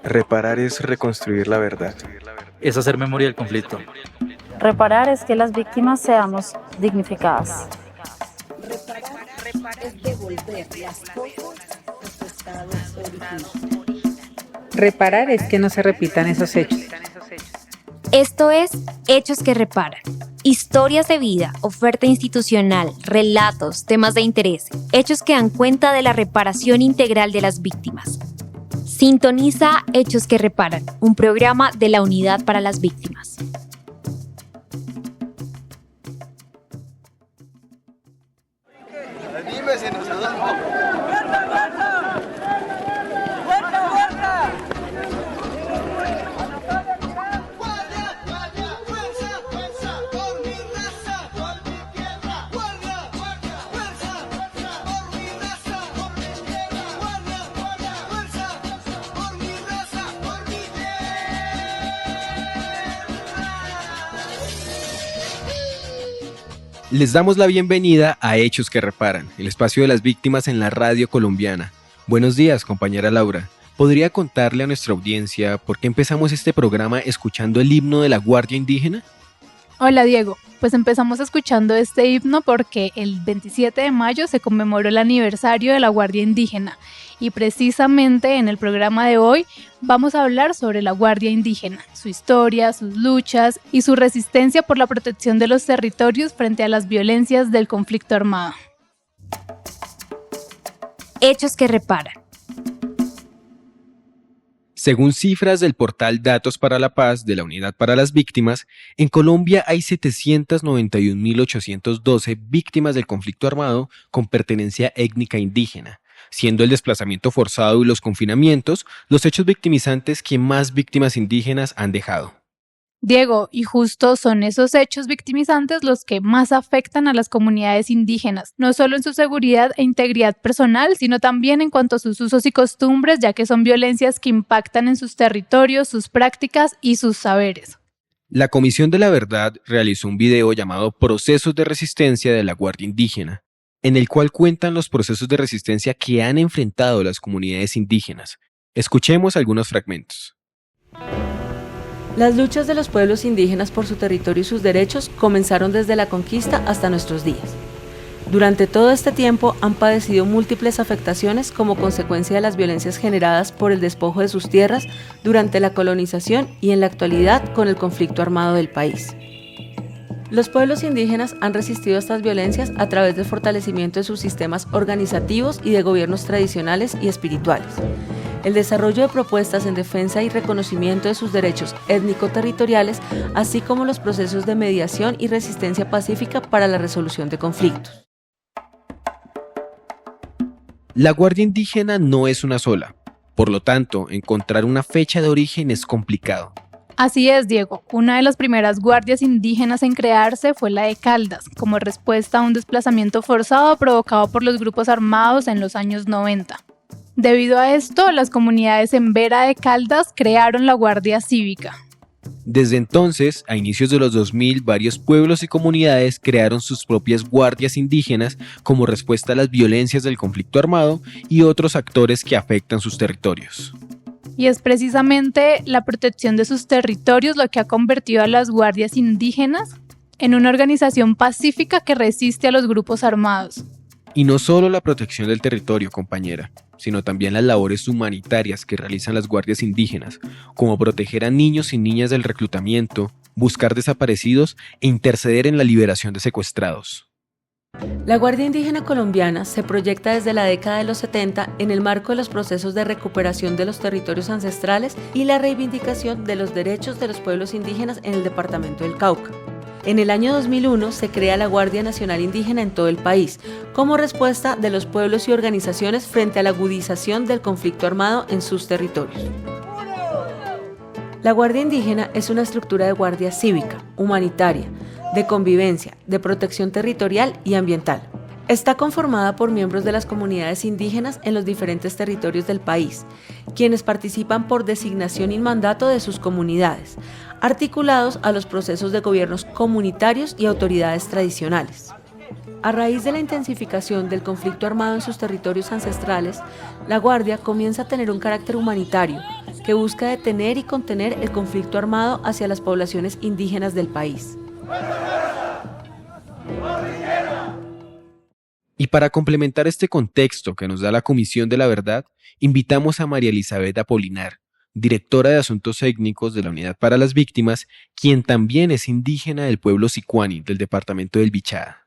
Reparar es reconstruir la verdad. Es hacer memoria del conflicto. Reparar es que las víctimas seamos dignificadas. Reparar es devolver las cosas a su estado original. Reparar es que no se repitan esos hechos. Esto es Hechos que Reparan. Historias de vida, oferta institucional, relatos, temas de interés, hechos que dan cuenta de la reparación integral de las víctimas. Sintoniza Hechos que Reparan, un programa de la Unidad para las Víctimas. Les damos la bienvenida a Hechos que Reparan, el espacio de las víctimas en la radio colombiana. Buenos días, compañera Laura. ¿Podría contarle a nuestra audiencia por qué empezamos este programa escuchando el himno de la Guardia Indígena? Hola Diego, pues empezamos escuchando este himno porque el 27 de mayo se conmemoró el aniversario de la Guardia Indígena y precisamente en el programa de hoy vamos a hablar sobre la Guardia Indígena, su historia, sus luchas y su resistencia por la protección de los territorios frente a las violencias del conflicto armado. Hechos que Reparan. Según cifras del portal Datos para la Paz de la Unidad para las Víctimas, en Colombia hay 791.812 víctimas del conflicto armado con pertenencia étnica indígena, siendo el desplazamiento forzado y los confinamientos los hechos victimizantes que más víctimas indígenas han dejado. Diego, y justo son esos hechos victimizantes los que más afectan a las comunidades indígenas, no solo en su seguridad e integridad personal, sino también en cuanto a sus usos y costumbres, ya que son violencias que impactan en sus territorios, sus prácticas y sus saberes. La Comisión de la Verdad realizó un video llamado Procesos de Resistencia de la Guardia Indígena, en el cual cuentan los procesos de resistencia que han enfrentado las comunidades indígenas. Escuchemos algunos fragmentos. Las luchas de los pueblos indígenas por su territorio y sus derechos comenzaron desde la conquista hasta nuestros días. Durante todo este tiempo han padecido múltiples afectaciones como consecuencia de las violencias generadas por el despojo de sus tierras durante la colonización y en la actualidad con el conflicto armado del país. Los pueblos indígenas han resistido a estas violencias a través del fortalecimiento de sus sistemas organizativos y de gobiernos tradicionales y espirituales, el desarrollo de propuestas en defensa y reconocimiento de sus derechos étnico-territoriales, así como los procesos de mediación y resistencia pacífica para la resolución de conflictos. La Guardia Indígena no es una sola, por lo tanto, encontrar una fecha de origen es complicado. Así es, Diego. Una de las primeras guardias indígenas en crearse fue la de Caldas, como respuesta a un desplazamiento forzado provocado por los grupos armados en los años 90. Debido a esto, las comunidades en Vera de Caldas crearon la Guardia Cívica. Desde entonces, a inicios de los 2000, varios pueblos y comunidades crearon sus propias guardias indígenas como respuesta a las violencias del conflicto armado y otros actores que afectan sus territorios. Y es precisamente la protección de sus territorios lo que ha convertido a las guardias indígenas en una organización pacífica que resiste a los grupos armados. Y no solo la protección del territorio, compañera, sino también las labores humanitarias que realizan las guardias indígenas, como proteger a niños y niñas del reclutamiento, buscar desaparecidos e interceder en la liberación de secuestrados. La Guardia Indígena Colombiana se proyecta desde la década de los 70 en el marco de los procesos de recuperación de los territorios ancestrales y la reivindicación de los derechos de los pueblos indígenas en el departamento del Cauca. En el año 2001 se crea la Guardia Nacional Indígena en todo el país, como respuesta de los pueblos y organizaciones frente a la agudización del conflicto armado en sus territorios. La Guardia Indígena es una estructura de guardia cívica, humanitaria, de convivencia, de protección territorial y ambiental. Está conformada por miembros de las comunidades indígenas en los diferentes territorios del país, quienes participan por designación y mandato de sus comunidades, articulados a los procesos de gobiernos comunitarios y autoridades tradicionales. A raíz de la intensificación del conflicto armado en sus territorios ancestrales, la Guardia comienza a tener un carácter humanitario que busca detener y contener el conflicto armado hacia las poblaciones indígenas del país. Y para complementar este contexto que nos da la Comisión de la Verdad, invitamos a María Elizabeth Apolinar, directora de Asuntos Étnicos de la Unidad para las Víctimas, quien también es indígena del pueblo Sicuani, del departamento del Bichada.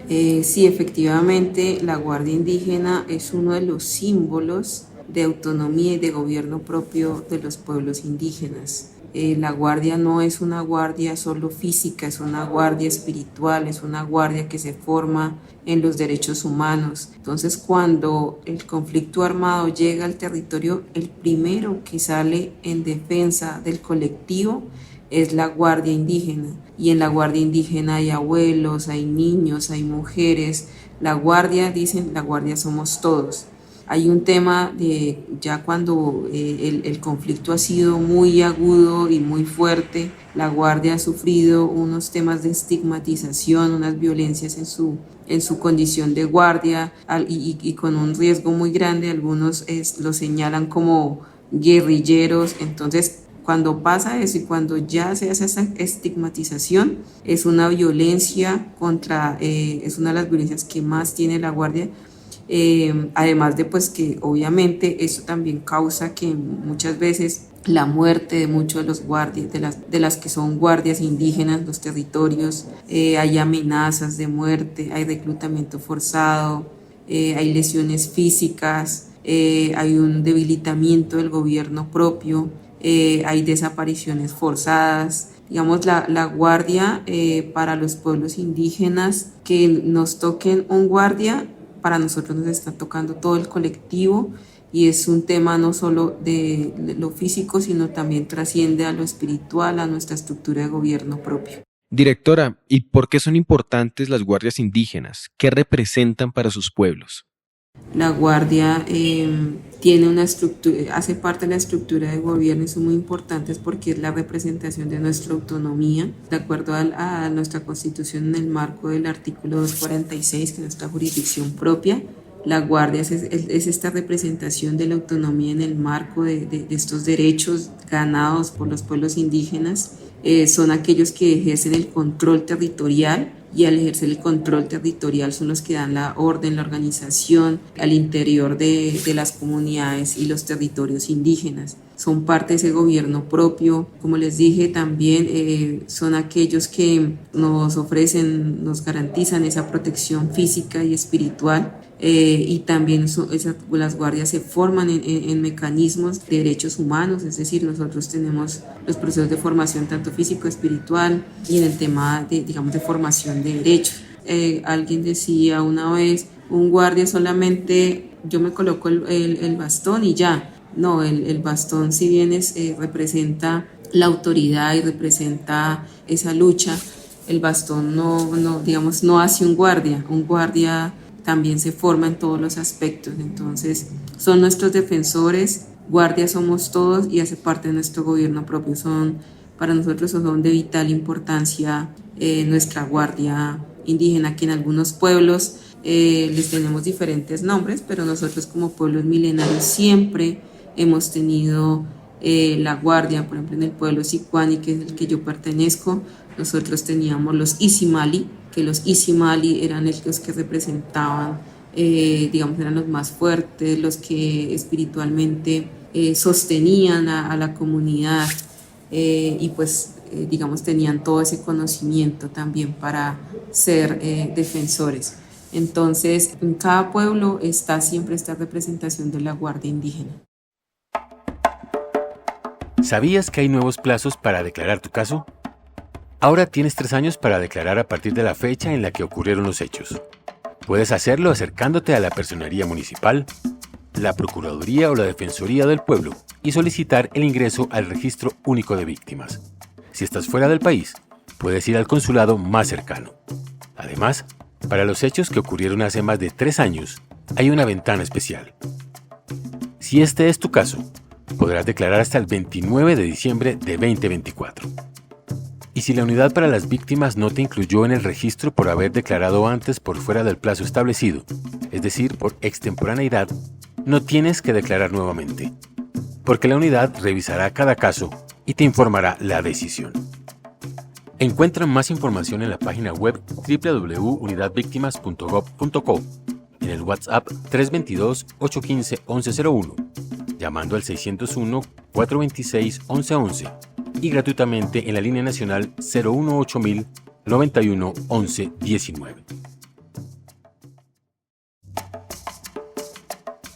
Sí, efectivamente, la Guardia Indígena es uno de los símbolos de autonomía y de gobierno propio de los pueblos indígenas. La guardia no es una guardia solo física, es una guardia espiritual, es una guardia que se forma en los derechos humanos. Entonces, cuando el conflicto armado llega al territorio, el primero que sale en defensa del colectivo es la Guardia Indígena. Y en la Guardia Indígena hay abuelos, hay niños, hay mujeres. La Guardia, dicen, la Guardia somos todos. Hay un tema de ya cuando el conflicto ha sido muy agudo y muy fuerte, la Guardia ha sufrido unos temas de estigmatización, unas violencias en su condición de guardia y con un riesgo muy grande. Algunos lo señalan como guerrilleros. Entonces, cuando pasa eso y cuando ya se hace esa estigmatización, es una violencia es una de las violencias que más tiene la Guardia. Además de pues que obviamente eso también causa que muchas veces la muerte de muchos de los guardias, de las que son guardias indígenas, los territorios, hay amenazas de muerte, hay reclutamiento forzado, hay lesiones físicas, hay un debilitamiento del gobierno propio, hay desapariciones forzadas. Digamos, la guardia para los pueblos indígenas, que nos toquen un guardia, para nosotros nos está tocando todo el colectivo y es un tema no solo de lo físico, sino también trasciende a lo espiritual, a nuestra estructura de gobierno propio. Directora, ¿y por qué son importantes las guardias indígenas? ¿Qué representan para sus pueblos? La Guardia tiene una estructura, hace parte de la estructura de gobierno y son muy importantes porque es la representación de nuestra autonomía, de acuerdo a nuestra Constitución en el marco del artículo 246, que es nuestra jurisdicción propia. La Guardia es esta representación de la autonomía en el marco de estos derechos ganados por los pueblos indígenas. Son aquellos que ejercen el control territorial y al ejercer el control territorial son los que dan la orden, la organización al interior de las comunidades y los territorios indígenas. Son parte de ese gobierno propio. Como les dije, también son aquellos que nos ofrecen, nos garantizan esa protección física y espiritual. Y también las guardias se forman en mecanismos de derechos humanos, es decir, nosotros tenemos los procesos de formación tanto físico, espiritual y en el tema de formación de derechos. Alguien decía una vez, un guardia solamente, yo me coloco el bastón y ya. No, el bastón, si bien representa la autoridad y representa esa lucha, el bastón no hace un guardia. Un guardia también se forma en todos los aspectos. Entonces, son nuestros defensores, guardias somos todos y hace parte de nuestro gobierno propio. Para nosotros son de vital importancia nuestra Guardia Indígena, que en algunos pueblos les tenemos diferentes nombres, pero nosotros como pueblos milenarios siempre hemos tenido la Guardia. Por ejemplo, en el pueblo Sicuani, que es el que yo pertenezco, nosotros teníamos los Isimali, que los Isimali eran los que representaban, eran los más fuertes, los que espiritualmente sostenían a la comunidad y pues, tenían todo ese conocimiento también para ser defensores. Entonces, en cada pueblo está siempre esta representación de la Guardia Indígena. ¿Sabías que hay nuevos plazos para declarar tu caso? Ahora tienes 3 años para declarar a partir de la fecha en la que ocurrieron los hechos. Puedes hacerlo acercándote a la Personería Municipal, la Procuraduría o la Defensoría del Pueblo y solicitar el ingreso al Registro Único de Víctimas. Si estás fuera del país, puedes ir al consulado más cercano. Además, para los hechos que ocurrieron hace más de 3 años, hay una ventana especial. Si este es tu caso, podrás declarar hasta el 29 de diciembre de 2024. Y si la unidad para las víctimas no te incluyó en el registro por haber declarado antes por fuera del plazo establecido, es decir, por extemporaneidad, no tienes que declarar nuevamente, porque la unidad revisará cada caso y te informará la decisión. Encuentran más información en la página web www.unidadvictimas.gov.co, en el WhatsApp 322-815-1101, llamando al 601-426-1111 y gratuitamente en la línea nacional 018 91 11 19.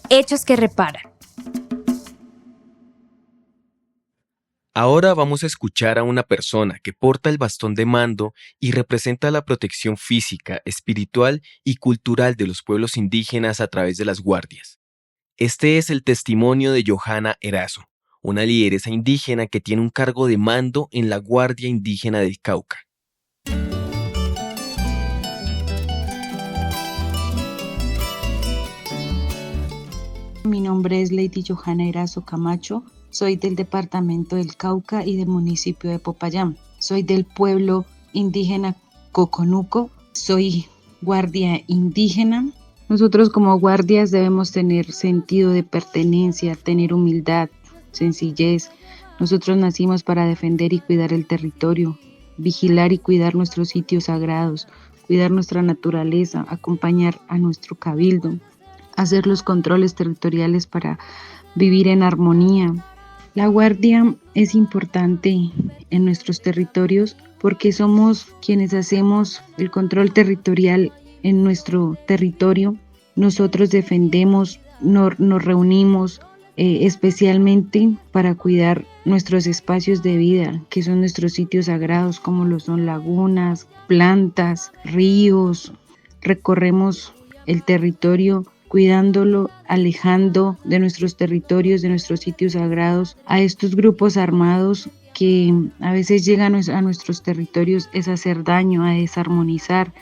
Hechos que reparan. Ahora vamos a escuchar a una persona que porta el bastón de mando y representa la protección física, espiritual y cultural de los pueblos indígenas a través de las guardias. Este es el testimonio de Johanna Erazo, una lideresa indígena que tiene un cargo de mando en la Guardia Indígena del Cauca. Mi nombre es Lady Johanna Erazo Camacho. Soy del departamento del Cauca y del municipio de Popayán. Soy del pueblo indígena Coconuco. Soy guardia indígena. Nosotros como guardias debemos tener sentido de pertenencia, tener humildad, sencillez. Nosotros nacimos para defender y cuidar el territorio, vigilar y cuidar nuestros sitios sagrados, cuidar nuestra naturaleza, acompañar a nuestro cabildo, hacer los controles territoriales para vivir en armonía. La guardia es importante en nuestros territorios porque somos quienes hacemos el control territorial en nuestro territorio. Nosotros defendemos, nos reunimos especialmente para cuidar nuestros espacios de vida, que son nuestros sitios sagrados, como lo son lagunas, plantas, ríos. Recorremos el territorio cuidándolo, alejando de nuestros territorios, de nuestros sitios sagrados, a estos grupos armados que a veces llegan a nuestros territorios es hacer daño, a desarmonizar.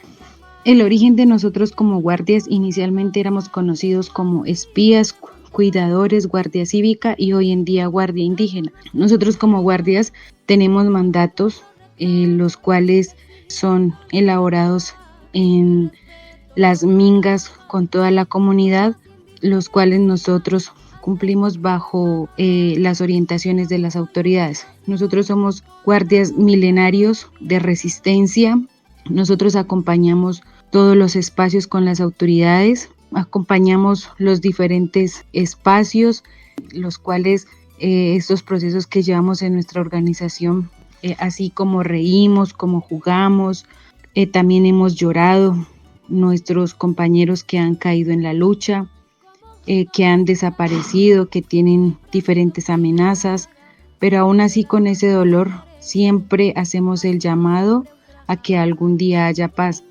El origen de nosotros como guardias, inicialmente éramos conocidos como espías, cuidadores, guardia cívica y hoy en día guardia indígena. Nosotros como guardias tenemos mandatos, los cuales son elaborados en las mingas con toda la comunidad, los cuales nosotros cumplimos bajo las orientaciones de las autoridades. Nosotros somos guardias milenarios de resistencia. Nosotros acompañamos todos los espacios con las autoridades, acompañamos los diferentes espacios, los cuales estos procesos que llevamos en nuestra organización, así como reímos, como jugamos, también hemos llorado, nuestros compañeros que han caído en la lucha, que han desaparecido, que tienen diferentes amenazas, pero aún así con ese dolor siempre hacemos el llamado a que algún día haya paz.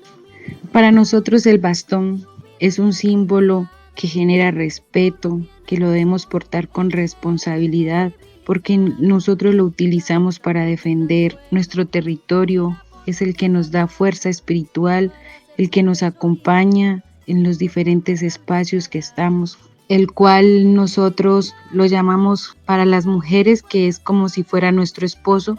Para nosotros el bastón es un símbolo que genera respeto, que lo debemos portar con responsabilidad, porque nosotros lo utilizamos para defender nuestro territorio, es el que nos da fuerza espiritual, el que nos acompaña en los diferentes espacios que estamos, el cual nosotros lo llamamos para las mujeres, que es como si fuera nuestro esposo,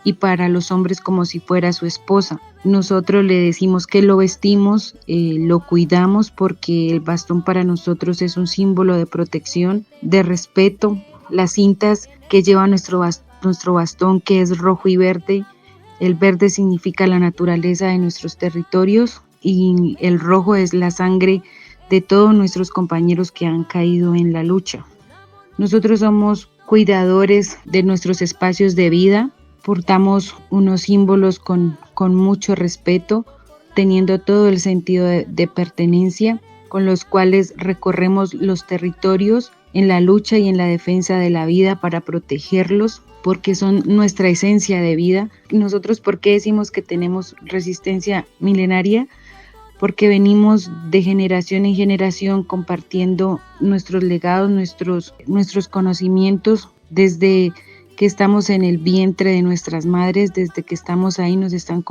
y para los hombres como si fuera su esposa. Nosotros le decimos que lo vestimos, lo cuidamos, porque el bastón para nosotros es un símbolo de protección, de respeto. Las cintas que lleva nuestro bastón, que es rojo y verde, el verde significa la naturaleza de nuestros territorios y el rojo es la sangre de todos nuestros compañeros que han caído en la lucha. Nosotros somos cuidadores de nuestros espacios de vida, portamos unos símbolos con mucho respeto, teniendo todo el sentido de pertenencia, con los cuales recorremos los territorios en la lucha y en la defensa de la vida para protegerlos, porque son nuestra esencia de vida. Nosotros, ¿por qué decimos que tenemos resistencia milenaria? Porque venimos de generación en generación compartiendo nuestros legados, nuestros conocimientos, desde que estamos en el vientre de nuestras madres, desde que estamos ahí nos están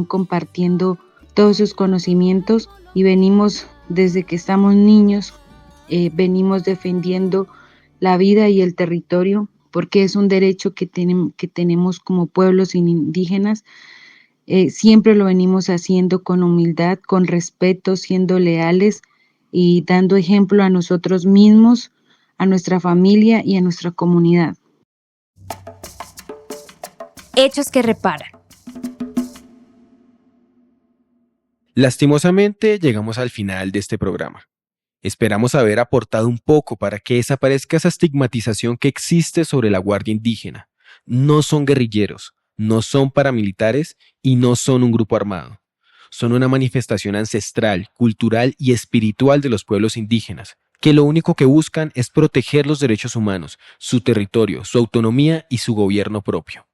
compartiendo todos sus conocimientos y venimos desde que estamos niños, venimos defendiendo la vida y el territorio porque es un derecho que tenemos como pueblos indígenas. Siempre lo venimos haciendo con humildad, con respeto, siendo leales y dando ejemplo a nosotros mismos, a nuestra familia y a nuestra comunidad. Hechos que reparan. Lastimosamente llegamos al final de este programa. Esperamos haber aportado un poco para que desaparezca esa estigmatización que existe sobre la Guardia Indígena. No son guerrilleros, no son paramilitares y no son un grupo armado. Son una manifestación ancestral, cultural y espiritual de los pueblos indígenas, que lo único que buscan es proteger los derechos humanos, su territorio, su autonomía y su gobierno propio.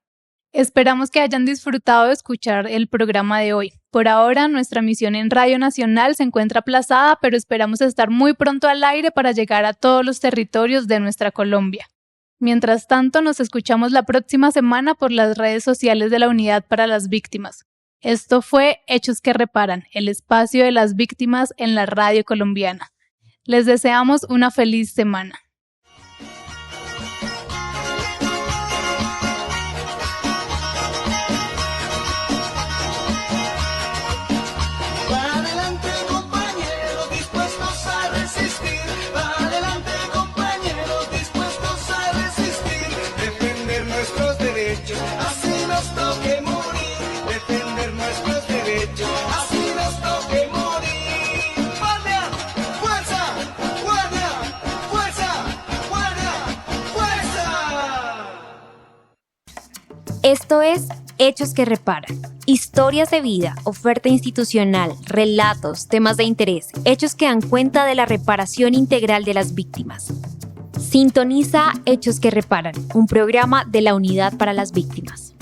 Esperamos que hayan disfrutado de escuchar el programa de hoy. Por ahora, nuestra emisión en Radio Nacional se encuentra aplazada, pero esperamos estar muy pronto al aire para llegar a todos los territorios de nuestra Colombia. Mientras tanto, nos escuchamos la próxima semana por las redes sociales de la Unidad para las Víctimas. Esto fue Hechos que Reparan, el espacio de las víctimas en la radio colombiana. Les deseamos una feliz semana. Esto es Hechos que Reparan. Historias de vida, oferta institucional, relatos, temas de interés, hechos que dan cuenta de la reparación integral de las víctimas. Sintoniza Hechos que Reparan, un programa de la Unidad para las Víctimas.